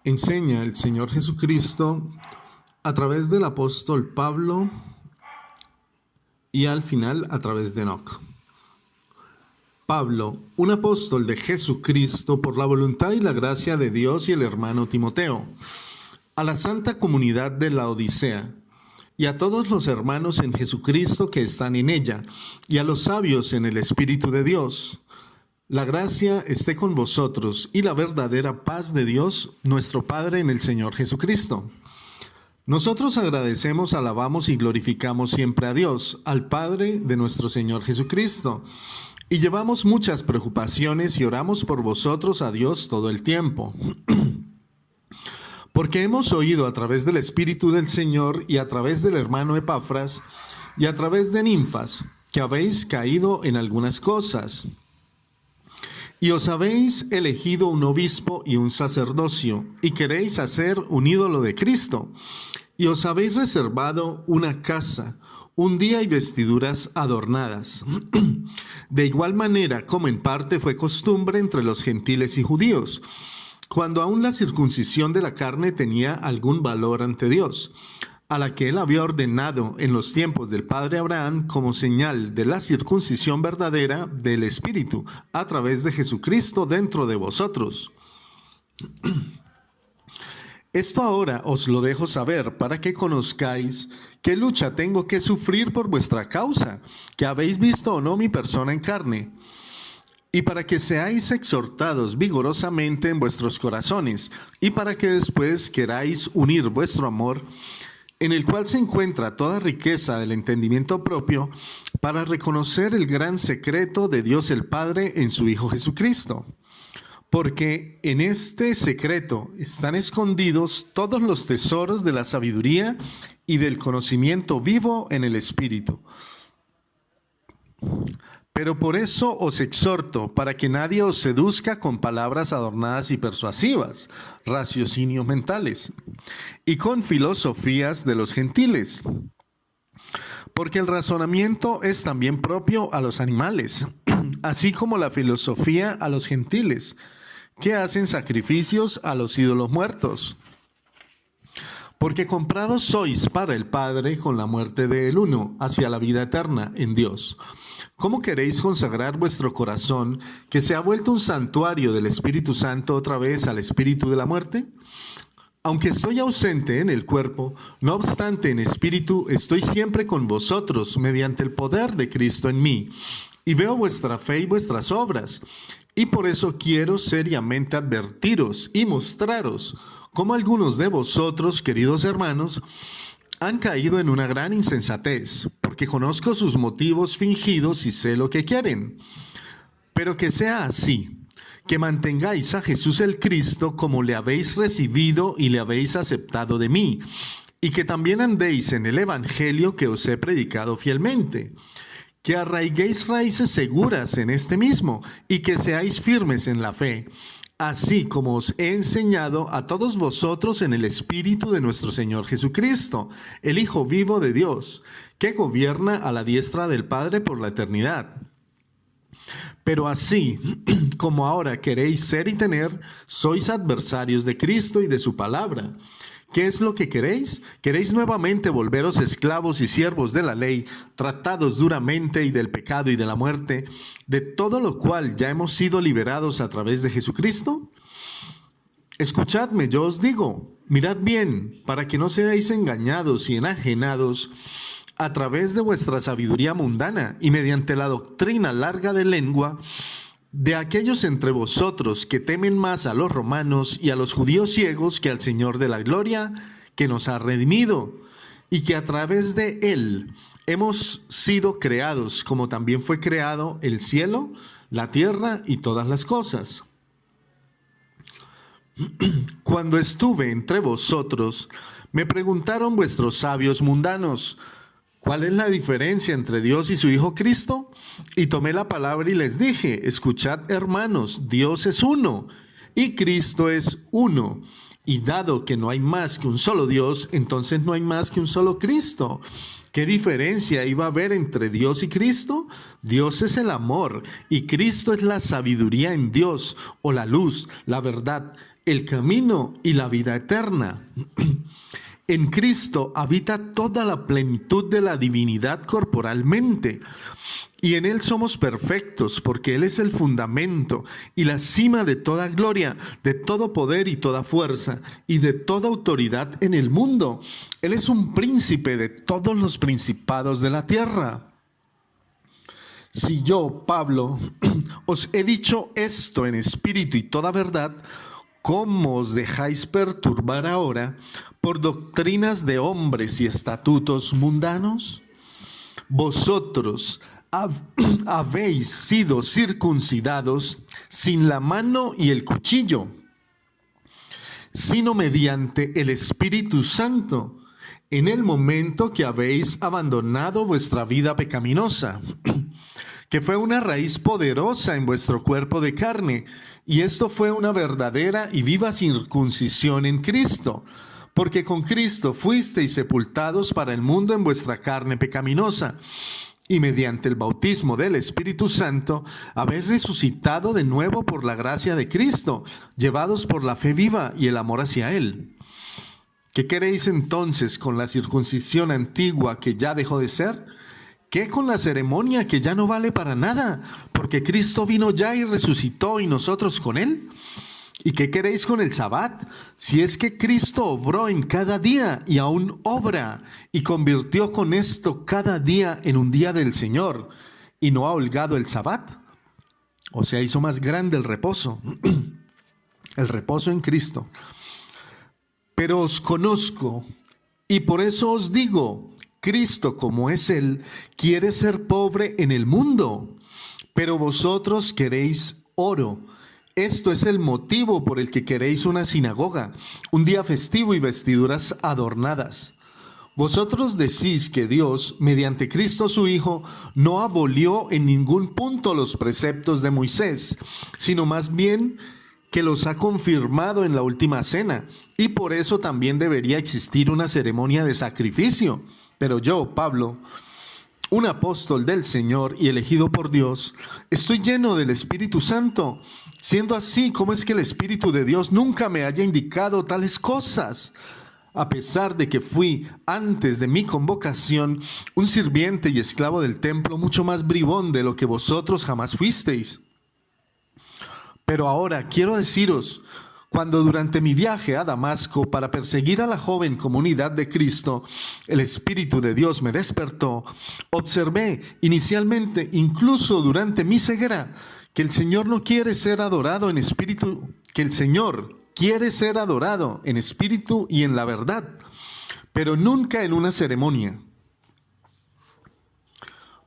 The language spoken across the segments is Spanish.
Enseña el Señor Jesucristo a través del apóstol Pablo y al final a través de Enoc. Pablo, un apóstol de Jesucristo por la voluntad y la gracia de Dios, y el hermano Timoteo, a la santa comunidad de la Odisea, y a todos los hermanos en Jesucristo que están en ella, y a los sabios en el Espíritu de Dios. La gracia esté con vosotros y la verdadera paz de Dios, nuestro Padre en el Señor Jesucristo. Nosotros agradecemos, alabamos y glorificamos siempre a Dios, al Padre de nuestro Señor Jesucristo, y llevamos muchas preocupaciones y oramos por vosotros a Dios todo el tiempo. Porque hemos oído a través del Espíritu del Señor y a través del hermano Epafras y a través de Ninfas, que habéis caído en algunas cosas. Y os habéis elegido un obispo y un sacerdocio, y queréis hacer un ídolo de Cristo, y os habéis reservado una casa, un día y vestiduras adornadas. De igual manera como en parte fue costumbre entre los gentiles y judíos, cuando aún la circuncisión de la carne tenía algún valor ante Dios, a la que él había ordenado en los tiempos del padre Abraham como señal de la circuncisión verdadera del Espíritu, a través de Jesucristo dentro de vosotros. Esto ahora os lo dejo saber para que conozcáis qué lucha tengo que sufrir por vuestra causa, que habéis visto o no mi persona en carne, y para que seáis exhortados vigorosamente en vuestros corazones, y para que después queráis unir vuestro amor, en el cual se encuentra toda riqueza del entendimiento propio, para reconocer el gran secreto de Dios el Padre en su Hijo Jesucristo. Porque en este secreto están escondidos todos los tesoros de la sabiduría y del conocimiento vivo en el Espíritu. Pero por eso os exhorto, para que nadie os seduzca con palabras adornadas y persuasivas, raciocinios mentales, y con filosofías de los gentiles. Porque el razonamiento es también propio a los animales, así como la filosofía a los gentiles, que hacen sacrificios a los ídolos muertos. Porque comprados sois para el Padre con la muerte del uno, hacia la vida eterna en Dios. ¿Cómo queréis consagrar vuestro corazón, que se ha vuelto un santuario del Espíritu Santo, otra vez al espíritu de la muerte? Aunque estoy ausente en el cuerpo, no obstante en espíritu estoy siempre con vosotros mediante el poder de Cristo en mí, y veo vuestra fe y vuestras obras, y por eso quiero seriamente advertiros y mostraros cómo algunos de vosotros, queridos hermanos, han caído en una gran insensatez, porque conozco sus motivos fingidos y sé lo que quieren. Pero que sea así, que mantengáis a Jesús el Cristo como le habéis recibido y le habéis aceptado de mí, y que también andéis en el Evangelio que os he predicado fielmente, que arraiguéis raíces seguras en este mismo, y que seáis firmes en la fe, así como os he enseñado a todos vosotros en el Espíritu de nuestro Señor Jesucristo, el Hijo vivo de Dios, que gobierna a la diestra del Padre por la eternidad. Pero así como ahora queréis ser y tener, sois adversarios de Cristo y de su palabra. ¿Qué es lo que queréis? ¿Queréis nuevamente volveros esclavos y siervos de la ley, tratados duramente y del pecado y de la muerte, de todo lo cual ya hemos sido liberados a través de Jesucristo? Escuchadme, yo os digo, mirad bien, para que no seáis engañados y enajenados a través de vuestra sabiduría mundana y mediante la doctrina larga de lengua, de aquellos entre vosotros que temen más a los romanos y a los judíos ciegos que al Señor de la gloria, que nos ha redimido, y que a través de Él hemos sido creados, como también fue creado el cielo, la tierra y todas las cosas. Cuando estuve entre vosotros, me preguntaron vuestros sabios mundanos, ¿cuál es la diferencia entre Dios y su Hijo Cristo? Y tomé la palabra y les dije, escuchad hermanos, Dios es uno y Cristo es uno. Y dado que no hay más que un solo Dios, entonces no hay más que un solo Cristo. ¿Qué diferencia iba a haber entre Dios y Cristo? Dios es el amor y Cristo es la sabiduría en Dios, o la luz, la verdad, el camino y la vida eterna. En Cristo habita toda la plenitud de la divinidad corporalmente, y en Él somos perfectos, porque Él es el fundamento y la cima de toda gloria, de todo poder y toda fuerza, y de toda autoridad en el mundo. Él es un príncipe de todos los principados de la tierra. Si yo, Pablo, os he dicho esto en espíritu y toda verdad, ¿cómo os dejáis perturbar ahora por doctrinas de hombres y estatutos mundanos? Vosotros habéis sido circuncidados sin la mano y el cuchillo, sino mediante el Espíritu Santo, en el momento que habéis abandonado vuestra vida pecaminosa, que fue una raíz poderosa en vuestro cuerpo de carne, y esto fue una verdadera y viva circuncisión en Cristo, porque con Cristo fuisteis sepultados para el mundo en vuestra carne pecaminosa, y mediante el bautismo del Espíritu Santo habéis resucitado de nuevo por la gracia de Cristo, llevados por la fe viva y el amor hacia Él. ¿Qué queréis entonces con la circuncisión antigua que ya dejó de ser? ¿Qué con la ceremonia que ya no vale para nada? Porque Cristo vino ya y resucitó y nosotros con Él. ¿Y qué queréis con el Sabbat? Si es que Cristo obró en cada día y aún obra, y convirtió con esto cada día en un día del Señor, y no ha holgado el Sabbat. O sea, hizo más grande el reposo en Cristo. Pero os conozco, y por eso os digo, Cristo, como es Él, quiere ser pobre en el mundo, pero vosotros queréis oro. Esto es el motivo por el que queréis una sinagoga, un día festivo y vestiduras adornadas. Vosotros decís que Dios, mediante Cristo su Hijo, no abolió en ningún punto los preceptos de Moisés, sino más bien que los ha confirmado en la última cena, y por eso también debería existir una ceremonia de sacrificio. Pero yo, Pablo, un apóstol del Señor y elegido por Dios, estoy lleno del Espíritu Santo. Siendo así, ¿cómo es que el Espíritu de Dios nunca me haya indicado tales cosas? A pesar de que fui, antes de mi convocación, un sirviente y esclavo del templo mucho más bribón de lo que vosotros jamás fuisteis. Pero ahora quiero deciros, cuando durante mi viaje a Damasco para perseguir a la joven comunidad de Cristo, el Espíritu de Dios me despertó, observé inicialmente, incluso durante mi ceguera, que el Señor no quiere ser adorado en espíritu, que el Señor quiere ser adorado en espíritu y en la verdad, pero nunca en una ceremonia.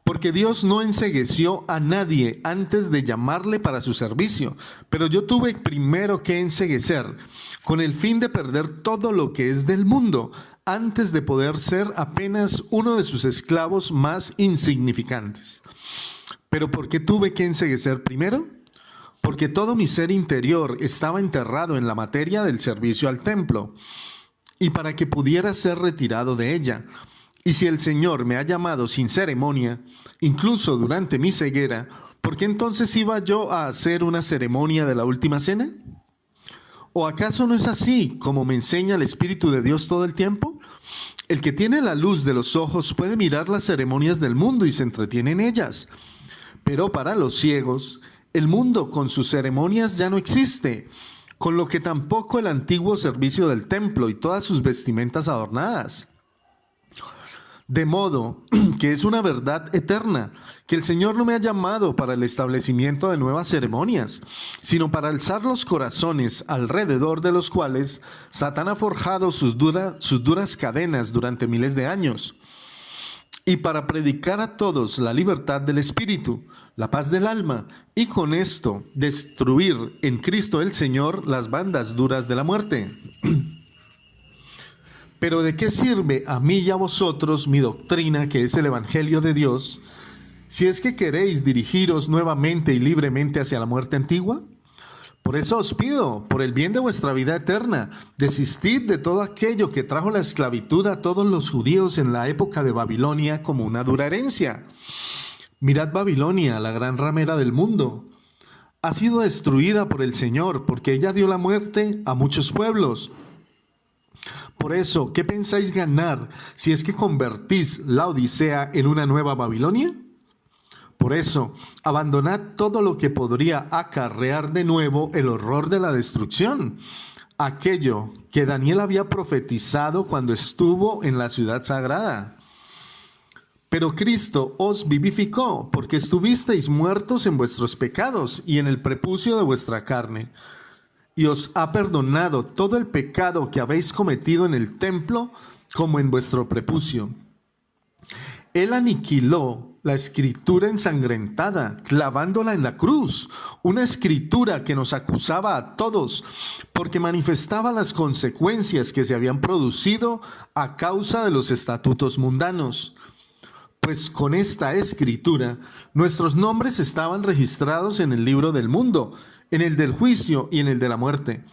Porque Dios no encegueció a nadie antes de llamarle para su servicio, pero yo tuve primero que enceguecer, con el fin de perder todo lo que es del mundo, antes de poder ser apenas uno de sus esclavos más insignificantes. ¿Pero por qué tuve que enceguecer primero? Porque todo mi ser interior estaba enterrado en la materia del servicio al templo, y para que pudiera ser retirado de ella. Y si el Señor me ha llamado sin ceremonia, incluso durante mi ceguera, ¿por qué entonces iba yo a hacer una ceremonia de la última cena? ¿O acaso no es así como me enseña el Espíritu de Dios todo el tiempo? El que tiene la luz de los ojos puede mirar las ceremonias del mundo y se entretiene en ellas. Pero para los ciegos, el mundo con sus ceremonias ya no existe, con lo que tampoco el antiguo servicio del templo y todas sus vestimentas adornadas. De modo que es una verdad eterna, que el Señor no me ha llamado para el establecimiento de nuevas ceremonias, sino para alzar los corazones alrededor de los cuales Satán ha forjado sus duras cadenas durante miles de años, y para predicar a todos la libertad del espíritu, la paz del alma, y con esto destruir en Cristo el Señor las bandas duras de la muerte. Pero ¿de qué sirve a mí y a vosotros mi doctrina, que es el Evangelio de Dios, si es que queréis dirigiros nuevamente y libremente hacia la muerte antigua? Por eso os pido, por el bien de vuestra vida eterna, desistid de todo aquello que trajo la esclavitud a todos los judíos en la época de Babilonia como una dura herencia. Mirad Babilonia, la gran ramera del mundo. ha sido destruida por el Señor, porque ella dio la muerte a muchos pueblos. Por eso, ¿qué pensáis ganar si es que convertís la Odisea en una nueva Babilonia? Por eso, abandonad todo lo que podría acarrear de nuevo el horror de la destrucción, aquello que Daniel había profetizado cuando estuvo en la ciudad sagrada. Pero Cristo os vivificó, porque estuvisteis muertos en vuestros pecados y en el prepucio de vuestra carne, y os ha perdonado todo el pecado que habéis cometido en el templo como en vuestro prepucio. Él aniquiló la escritura ensangrentada, clavándola en la cruz, una escritura que nos acusaba a todos, porque manifestaba las consecuencias que se habían producido a causa de los estatutos mundanos. Pues con esta escritura, nuestros nombres estaban registrados en el libro del mundo, en el del juicio y en el de la muerte.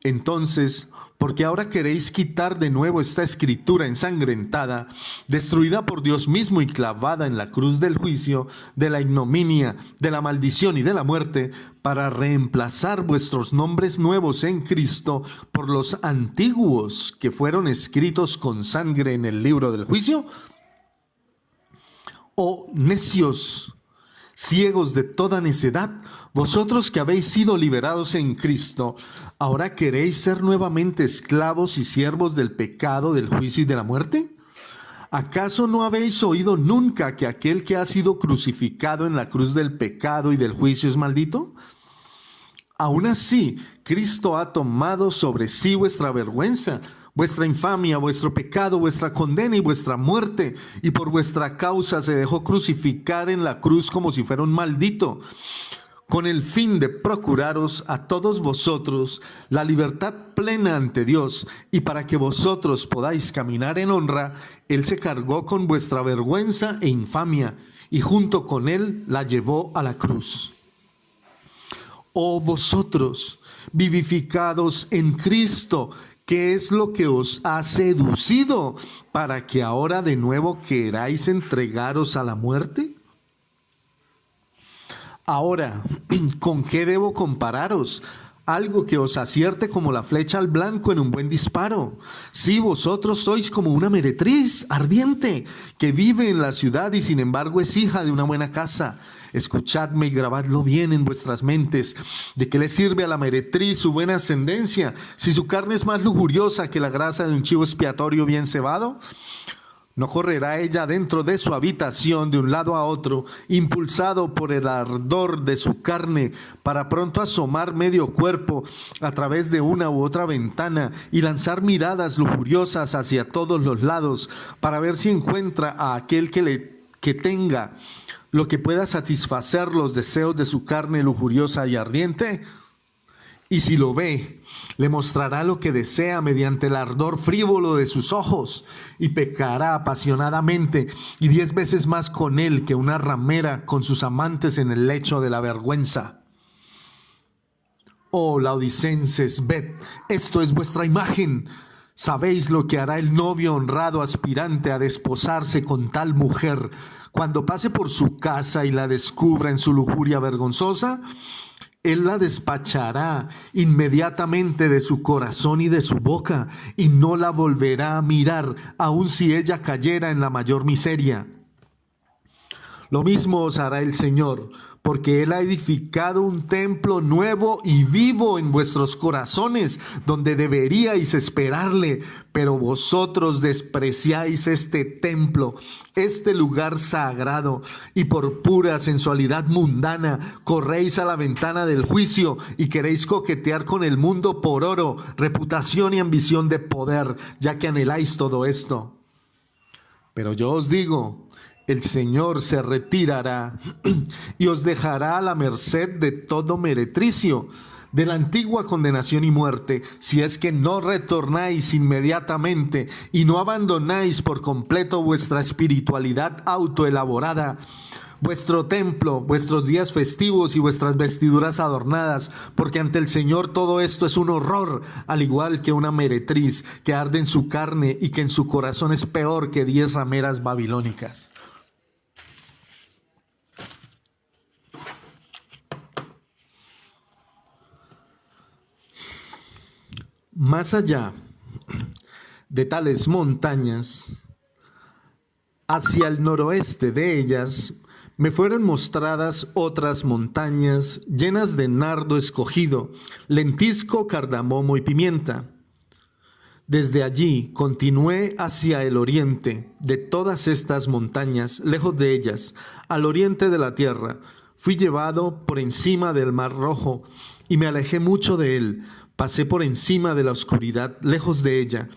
Entonces, porque ahora queréis quitar de nuevo esta escritura ensangrentada, destruida por Dios mismo y clavada en la cruz del juicio, de la ignominia, de la maldición y de la muerte, para reemplazar vuestros nombres nuevos en Cristo por los antiguos que fueron escritos con sangre en el libro del juicio? Oh necios, ciegos de toda necedad, vosotros que habéis sido liberados en Cristo, ¿ahora queréis ser nuevamente esclavos y siervos del pecado, del juicio y de la muerte? ¿Acaso no habéis oído nunca que aquel que ha sido crucificado en la cruz del pecado y del juicio es maldito? Aún así, Cristo ha tomado sobre sí vuestra vergüenza, vuestra infamia, vuestro pecado, vuestra condena y vuestra muerte, y por vuestra causa se dejó crucificar en la cruz como si fuera un maldito, con el fin de procuraros a todos vosotros la libertad plena ante Dios, y para que vosotros podáis caminar en honra, Él se cargó con vuestra vergüenza e infamia, y junto con Él la llevó a la cruz. Oh vosotros, vivificados en Cristo, ¿qué es lo que os ha seducido para que ahora de nuevo queráis entregaros a la muerte? Ahora, ¿con qué debo compararos? Algo que os acierte como la flecha al blanco en un buen disparo. Si vosotros sois como una meretriz ardiente que vive en la ciudad y sin embargo es hija de una buena casa. Escuchadme y grabadlo bien en vuestras mentes. ¿De qué le sirve a la meretriz su buena ascendencia si su carne es más lujuriosa que la grasa de un chivo expiatorio bien cebado? ¿No correrá ella dentro de su habitación de un lado a otro, impulsado por el ardor de su carne, para pronto asomar medio cuerpo a través de una u otra ventana y lanzar miradas lujuriosas hacia todos los lados, para ver si encuentra a aquel que tenga lo que pueda satisfacer los deseos de su carne lujuriosa y ardiente? Y si lo ve, le mostrará lo que desea mediante el ardor frívolo de sus ojos, y pecará apasionadamente, y 10 veces más con él que una ramera con sus amantes en el lecho de la vergüenza. Oh laodicenses, ved, esto es vuestra imagen. ¿Sabéis lo que hará el novio honrado aspirante a desposarse con tal mujer cuando pase por su casa y la descubra en su lujuria vergonzosa? Él la despachará inmediatamente de su corazón y de su boca, y no la volverá a mirar, aun si ella cayera en la mayor miseria. Lo mismo os hará el Señor, porque Él ha edificado un templo nuevo y vivo en vuestros corazones, donde deberíais esperarle, pero vosotros despreciáis este templo, este lugar sagrado, y por pura sensualidad mundana corréis a la ventana del juicio y queréis coquetear con el mundo por oro, reputación y ambición de poder, ya que anheláis todo esto. Pero yo os digo, el Señor se retirará y os dejará a la merced de todo meretricio, de la antigua condenación y muerte, si es que no retornáis inmediatamente y no abandonáis por completo vuestra espiritualidad autoelaborada, vuestro templo, vuestros días festivos y vuestras vestiduras adornadas, porque ante el Señor todo esto es un horror, al igual que una meretriz que arde en su carne y que en su corazón es peor que 10 rameras babilónicas. Más allá de tales montañas, hacia el noroeste de ellas, me fueron mostradas otras montañas llenas de nardo escogido, lentisco, cardamomo y pimienta. Desde allí continué hacia el oriente de todas estas montañas, lejos de ellas, al oriente de la tierra. Fui llevado por encima del mar Rojo y me alejé mucho de él. Pasé por encima de la oscuridad, lejos de ella,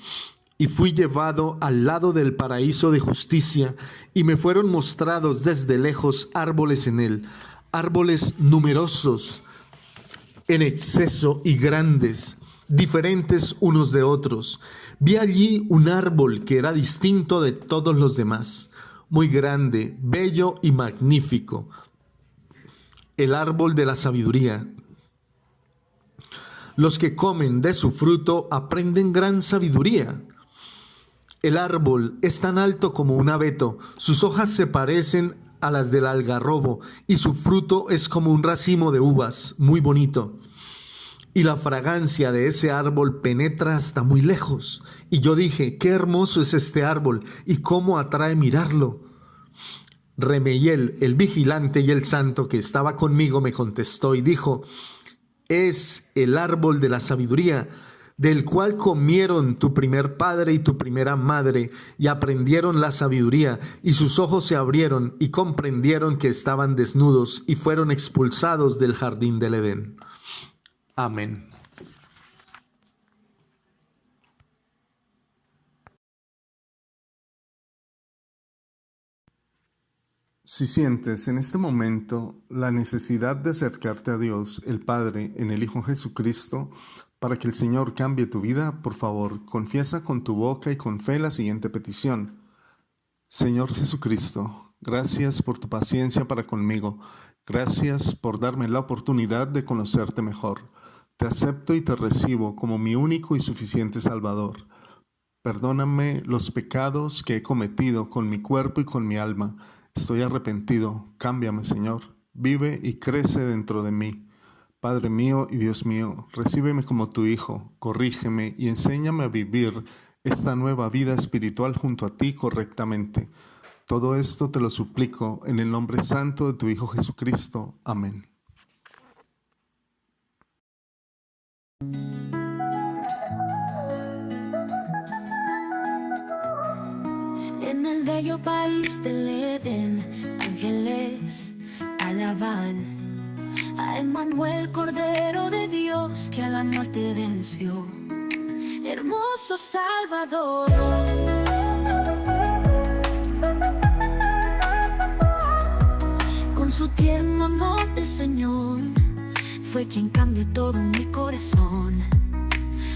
y fui llevado al lado del paraíso de justicia, y me fueron mostrados desde lejos árboles en él, árboles numerosos, en exceso y grandes, diferentes unos de otros. Vi allí un árbol que era distinto de todos los demás, muy grande, bello y magnífico, el árbol de la sabiduría. Los que comen de su fruto aprenden gran sabiduría. El árbol es tan alto como un abeto, sus hojas se parecen a las del algarrobo y su fruto es como un racimo de uvas, muy bonito. Y la fragancia de ese árbol penetra hasta muy lejos. Y yo dije, qué hermoso es este árbol y cómo atrae mirarlo. Remeiel, el vigilante y el santo que estaba conmigo, me contestó y dijo, es el árbol de la sabiduría, del cual comieron tu primer padre y tu primera madre, y aprendieron la sabiduría, y sus ojos se abrieron, y comprendieron que estaban desnudos, y fueron expulsados del jardín del Edén. Amén. Si sientes en este momento la necesidad de acercarte a Dios, el Padre, en el Hijo Jesucristo, para que el Señor cambie tu vida, por favor, confiesa con tu boca y con fe la siguiente petición. Señor Jesucristo, gracias por tu paciencia para conmigo. Gracias por darme la oportunidad de conocerte mejor. Te acepto y te recibo como mi único y suficiente Salvador. Perdóname los pecados que he cometido con mi cuerpo y con mi alma. Estoy arrepentido. Cámbiame, Señor. Vive y crece dentro de mí. Padre mío y Dios mío, recíbeme como tu Hijo, corrígeme y enséñame a vivir esta nueva vida espiritual junto a ti correctamente. Todo esto te lo suplico en el nombre santo de tu Hijo Jesucristo. Amén. En el bello país del Edén, ángeles alaban a Emmanuel, Cordero de Dios, que a la muerte venció. Hermoso Salvador. Con su tierno amor el Señor fue quien cambió todo mi corazón.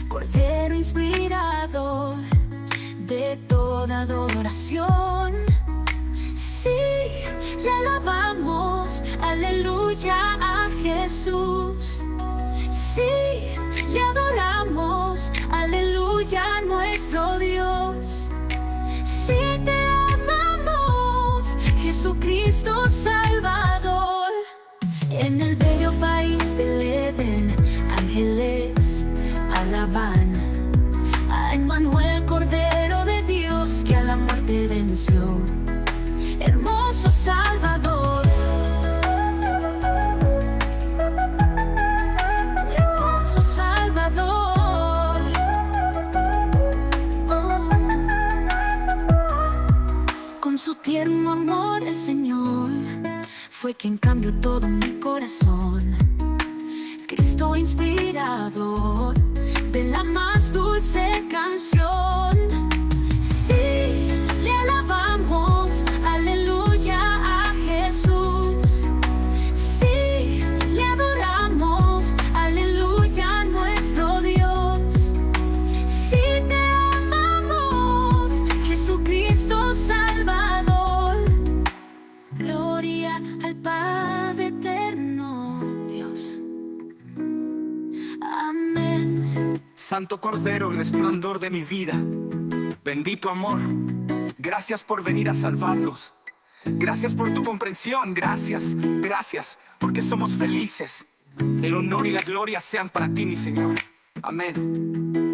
Cordero inspirador de toda adoración. Sí, le alabamos, aleluya a Jesús. Sí, le adoramos, aleluya a nuestro Dios. Sí, te amamos, Jesucristo Salvador. En el bello país del Edén, ángeles alaban a Emmanuel, Cordero de Dios, que a la muerte venció. Hermoso Salvador. Hermoso Salvador. Oh. Con su tierno amor el Señor fue quien cambió todo mi corazón. Cristo inspirador de la más dulce canción. Sí, le alabamos, aleluya a Jesús. Sí, le adoramos, aleluya a nuestro Dios. Sí, te amamos, Jesucristo Salvador. Gloria al Padre eterno, Dios. Amén. Santo Cordero, resplandor de mi vida, bendito amor, gracias por venir a salvarnos. Gracias por tu comprensión, gracias, gracias, porque somos felices. El honor y la gloria sean para ti, mi Señor. Amén.